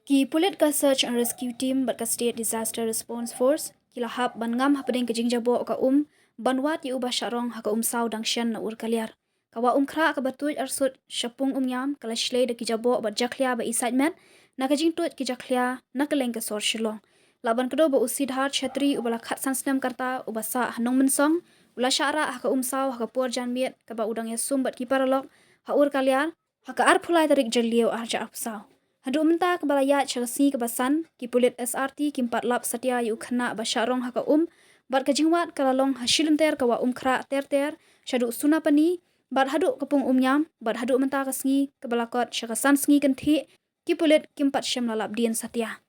Ki pulit ka search and rescue team bat ka state disaster response force kila hap ban ngam hapdeng ke jingjabo ka banwat yu ba sharong ha ka saw dang shan na ur kaliar kawa khra ka batuj arsut shapung yam kala shlei de kijabo bat jaklia ba excitement na ka jingtut ki jaklia na ka leng ka sor shilong laban kdo ba usidhar chatri ubala khat sansnem karta ubasa hanong mensong ula shara ha ka saw ha ka por jan miet ka ba udang ya sum bat ki paralok ha ur kaliar ha ka ar phulai tarik jelio arja apsaw Hadu menta kebalaya Chelsea kebasan ki pulit SRT ki 4 lap Satya yu khana basharong haka bar kajingwat kalalong hasilenter kawa khra ter shadu sunapani bar hadu kepung yam bar hadu menta kasngi kebalakot shakasan sngi kanthi ki pulit ki 4 shem lalap dien Satya